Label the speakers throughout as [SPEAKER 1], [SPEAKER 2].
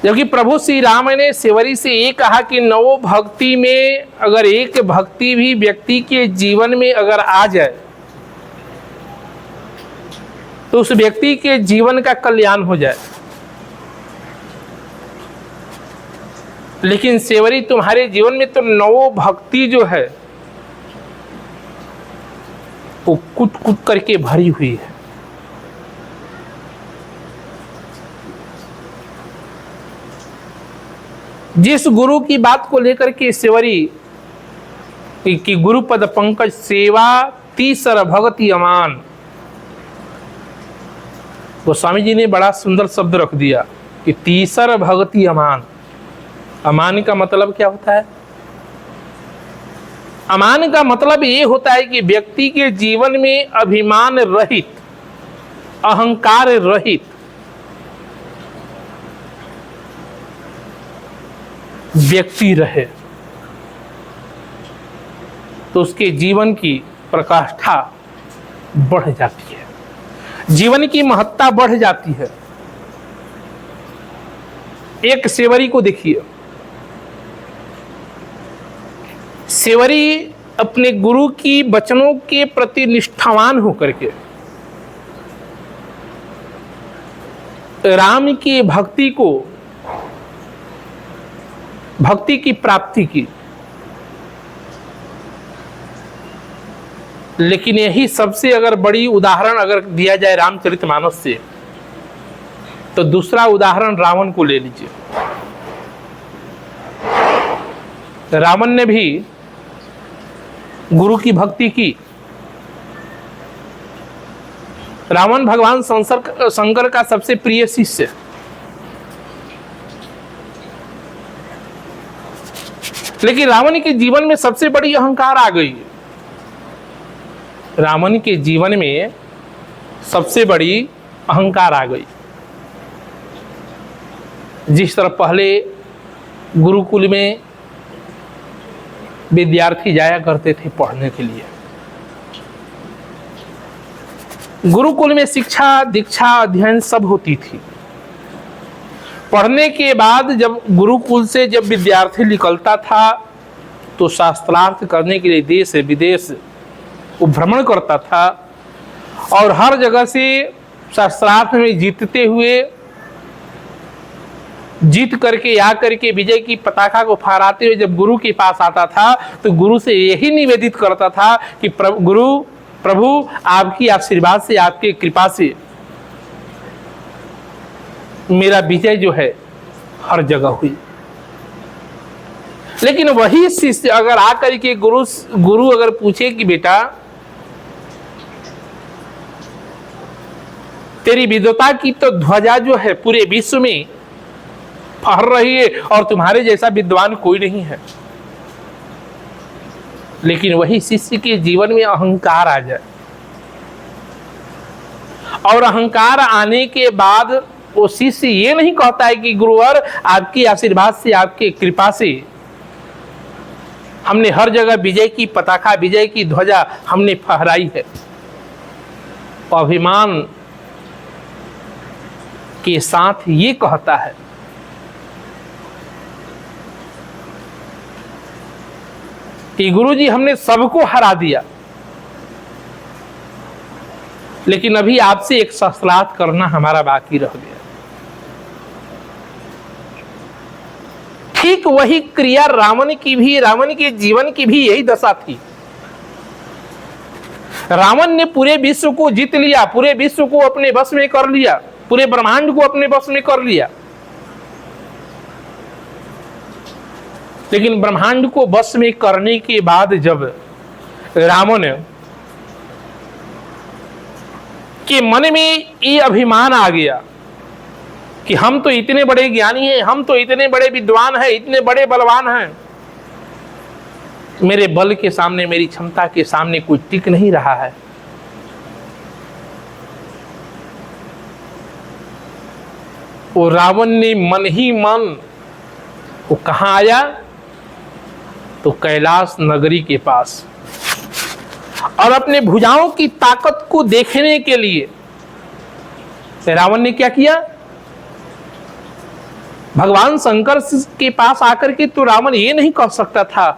[SPEAKER 1] जबकि प्रभु श्री राम ने सेवरी से ये कहा कि नवो भक्ति में अगर एक भक्ति भी व्यक्ति के जीवन में अगर आ जाए तो उस व्यक्ति के जीवन का कल्याण हो जाए। लेकिन सेवरी तुम्हारे जीवन में तो नवो भक्ति जो है वो कुट कुट करके भरी हुई है। जिस गुरु की बात को लेकर के सेवरी कि गुरु पद पंकज सेवा तीसर भगति अमान, गोस्वामी जी ने बड़ा सुंदर शब्द रख दिया कि तीसर भगति अमान। अमान का मतलब क्या होता है? अमान का मतलब ये होता है कि व्यक्ति के जीवन में अभिमान रहित, अहंकार रहित व्यक्ति रहे तो उसके जीवन की प्रकाष्ठा बढ़ जाती है, जीवन की महत्ता बढ़ जाती है। एक सेवरी को देखिए, सेवरी अपने गुरु की वचनों के प्रति निष्ठावान होकर के राम की भक्ति की प्राप्ति की। लेकिन यही सबसे अगर बड़ी उदाहरण अगर दिया जाए रामचरितमानस से, तो दूसरा उदाहरण रावण को ले लीजिए। रावण ने भी गुरु की भक्ति की। रावण भगवान शंकर का सबसे प्रिय शिष्य, लेकिन रावण के जीवन में सबसे बड़ी अहंकार आ गई। रावण के जीवन में सबसे बड़ी अहंकार आ गई। जिस तरह पहले गुरुकुल में विद्यार्थी जाया करते थे पढ़ने के लिए, गुरुकुल में शिक्षा दीक्षा अध्ययन सब होती थी। पढ़ने के बाद जब गुरुकुल से जब विद्यार्थी निकलता था तो शास्त्रार्थ करने के लिए देश विदेश वो भ्रमण करता था और हर जगह से शास्त्रार्थ में जीतते हुए जीत करके आकर के विजय की पताका को फहराते हुए जब गुरु के पास आता था तो गुरु से यही निवेदित करता था कि प्रभु आपकी आशीर्वाद से, आपकी कृपा से मेरा विजय जो है हर जगह हुई। लेकिन वही शिष्य अगर आकर के गुरु अगर पूछे कि बेटा तेरी विद्वता की तो ध्वजा जो है पूरे विश्व में फहर रही है और तुम्हारे जैसा विद्वान कोई नहीं है, लेकिन वही शिष्य के जीवन में अहंकार आ जाए और अहंकार आने के बाद वो शिष्य ये नहीं कहता है कि गुरुवर आपकी आशीर्वाद से, आपकी कृपा से हमने हर जगह विजय की पताका, विजय की ध्वजा हमने फहराई है। अभिमान के साथ ये कहता है कि गुरुजी हमने सबको हरा दिया, लेकिन अभी आपसे एक शास्त्रार्थ करना हमारा बाकी रह गया। ठीक वही क्रिया रावण के जीवन की भी यही दशा थी। रावण ने पूरे विश्व को जीत लिया, पूरे विश्व को अपने वश में कर लिया, पूरे ब्रह्मांड को अपने वश में कर लिया, लेकिन ब्रह्मांड को वश में करने के बाद जब रावण के मन में ये अभिमान आ गया कि हम तो इतने बड़े ज्ञानी हैं, हम तो इतने बड़े विद्वान हैं, इतने बड़े बलवान हैं, मेरे बल के सामने, मेरी क्षमता के सामने कोई टिक नहीं रहा है। वो रावण ने मन ही मन वो कहाँ आया तो कैलाश नगरी के पास, और अपने भुजाओं की ताकत को देखने के लिए रावण ने क्या किया? भगवान शंकर के पास आकर के तो रावण ये नहीं कह सकता था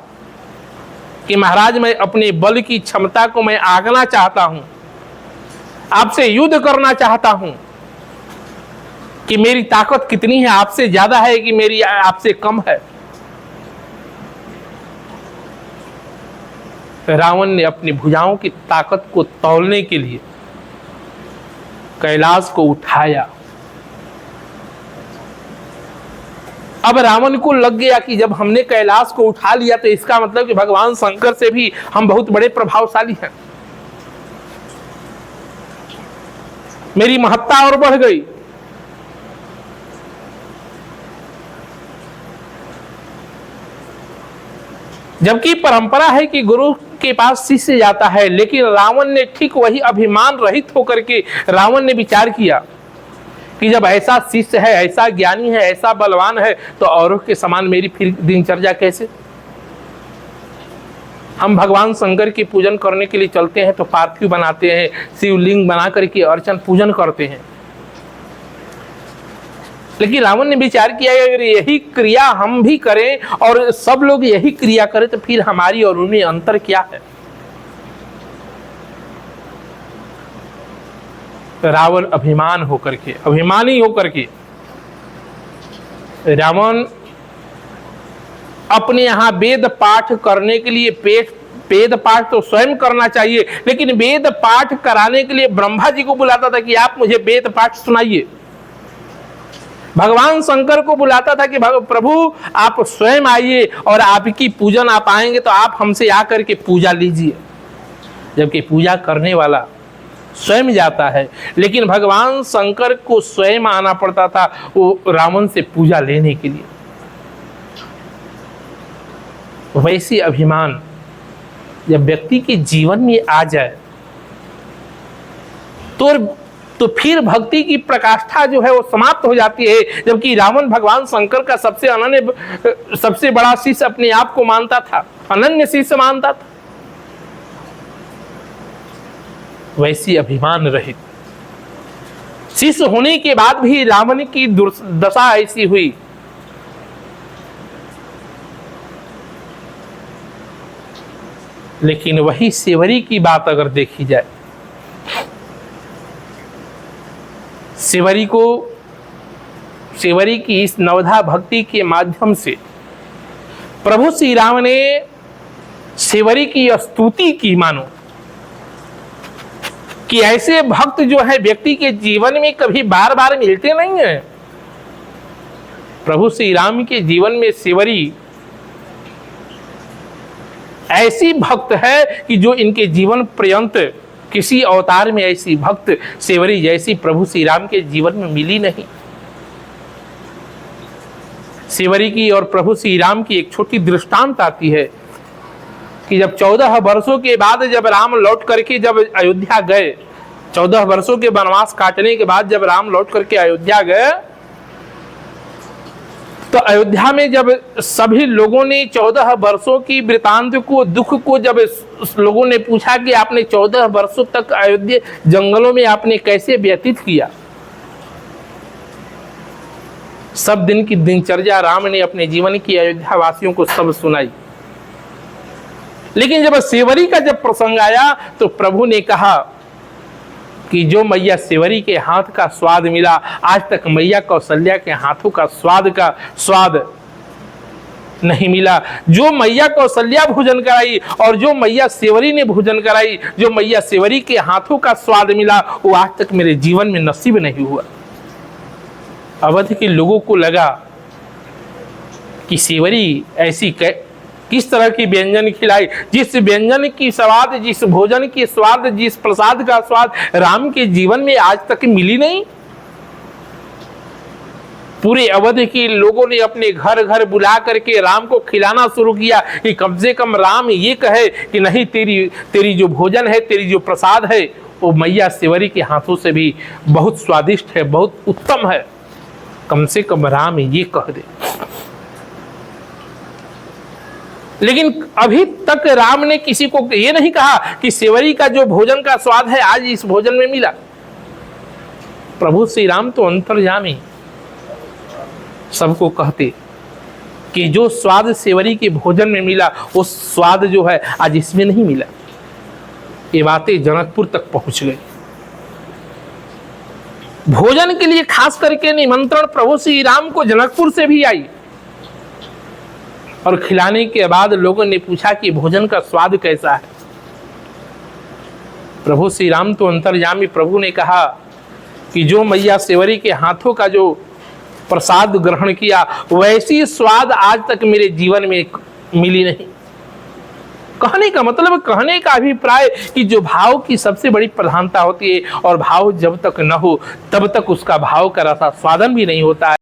[SPEAKER 1] कि महाराज मैं अपने बल की क्षमता को मैं आंकना चाहता हूं, आपसे युद्ध करना चाहता हूं कि मेरी ताकत कितनी है, आपसे ज्यादा है कि मेरी आपसे कम है। रावण ने अपनी भुजाओं की ताकत को तौलने के लिए कैलाश को उठाया। अब रावण को लग गया कि जब हमने कैलाश को उठा लिया तो इसका मतलब कि भगवान शंकर से भी हम बहुत बड़े प्रभावशाली हैं, मेरी महत्ता और बढ़ गई। जबकि परंपरा है कि गुरु के पास शिष्य जाता है, लेकिन रावण ने ठीक वही अभिमान रहित होकर के रावण ने विचार किया कि जब ऐसा शिष्य है, ऐसा ज्ञानी है, ऐसा बलवान है, तो औरों के समान मेरी फिर दिनचर्या कैसे? हम भगवान शंकर की पूजन करने के लिए चलते हैं तो पार्थिव बनाते हैं, शिवलिंग बना करके अर्चन पूजन करते हैं। लेकिन रावण ने विचार किया कि अगर यही क्रिया हम भी करें और सब लोग यही क्रिया करें तो फिर हमारी और उनमें अंतर क्या है? रावण अभिमानी होकर के रावण अपने यहां वेद पाठ करने के लिए वेद पाठ तो स्वयं करना चाहिए, लेकिन वेद पाठ कराने के लिए ब्रह्मा जी को बुलाता था कि आप मुझे वेद पाठ सुनाइए। भगवान शंकर को बुलाता था कि प्रभु आप स्वयं आइए और आपकी पूजन आप आएंगे तो आप हमसे आकर के पूजा लीजिए। जबकि पूजा करने वाला स्वयं जाता है, लेकिन भगवान शंकर को स्वयं आना पड़ता था वो रावण से पूजा लेने के लिए। वैसे अभिमान जब व्यक्ति के जीवन में आ जाए तो फिर भक्ति की प्रकाष्ठा जो है वो समाप्त हो जाती है। जबकि रावण भगवान शंकर का सबसे बड़ा शिष्य अपने आप को मानता था, अनन्य शिष्य मानता था। वैसी अभिमान रहित शिष्य होने के बाद भी रावण की दुर्दशा ऐसी हुई। लेकिन वही सेवरी की बात अगर देखी जाए, सेवरी की इस नवधा भक्ति के माध्यम से प्रभु श्री राम ने सेवरी की स्तुति की। मानो कि ऐसे भक्त जो है व्यक्ति के जीवन में कभी बार बार मिलते नहीं है। प्रभु श्री राम के जीवन में सेवरी ऐसी भक्त है कि जो इनके जीवन पर्यंत किसी अवतार में ऐसी भक्त सेवरी जैसी प्रभु श्री राम के जीवन में मिली नहीं। सेवरी की और प्रभु श्री राम की एक छोटी दृष्टांत आती है कि जब 14 वर्षों के बाद जब राम लौट करके जब अयोध्या गए, 14 वर्षों के वनवास काटने के बाद जब राम लौट करके अयोध्या गए, तो अयोध्या में जब सभी लोगों ने 14 वर्षों की वृतांत को, दुख को जब लोगों ने पूछा कि आपने 14 वर्षों तक अयोध्या जंगलों में आपने कैसे व्यतीत किया, सब दिन की दिनचर्या राम ने अपने जीवन की अयोध्या वासियों को सब सुनाई। लेकिन जब सेवरी का जब प्रसंग आया तो प्रभु ने कहा कि जो मैया सेवरी के हाथ का स्वाद मिला, आज तक मैया कौशल्या के हाथों का स्वाद नहीं मिला। जो मैया कौशल्या भोजन कराई और जो मैया सेवरी ने भोजन कराई, जो मैया सेवरी के हाथों का स्वाद मिला, वो आज तक मेरे जीवन में नसीब नहीं हुआ। अवध के लोगों को लगा कि सेवरी ऐसी किस तरह की व्यंजन खिलाई, जिस व्यंजन की स्वाद, जिस भोजन की स्वाद, जिस प्रसाद का स्वाद राम के जीवन में आज तक मिली नहीं। पूरे अवध के लोगों ने अपने घर घर बुला करके राम को खिलाना शुरू किया कि कम से कम राम ये कहे कि नहीं, तेरी जो भोजन है, तेरी जो प्रसाद है, वो मैया सेवरी के हाथों से भी बहुत स्वादिष्ट है, बहुत उत्तम है, कम से कम राम ये कह दे। लेकिन अभी तक राम ने किसी को ये नहीं कहा कि सेवरी का जो भोजन का स्वाद है आज इस भोजन में मिला। प्रभु श्री राम तो अंतर्यामी, सबको कहते कि जो स्वाद सेवरी के भोजन में मिला वो स्वाद जो है आज इसमें नहीं मिला। ये बातें जनकपुर तक पहुंच गई। भोजन के लिए खास करके निमंत्रण प्रभु श्री राम को जनकपुर से भी आई और खिलाने के बाद लोगों ने पूछा कि भोजन का स्वाद कैसा है। प्रभु श्री राम तो अंतर्यामी प्रभु ने कहा कि जो मैया सेवरी के हाथों का जो प्रसाद ग्रहण किया वैसी स्वाद आज तक मेरे जीवन में मिली नहीं। कहने का मतलब, कहने का अभिप्राय कि जो भाव की सबसे बड़ी प्रधानता होती है और भाव जब तक न हो तब तक उसका भाव का रसास्वादन भी नहीं होता है।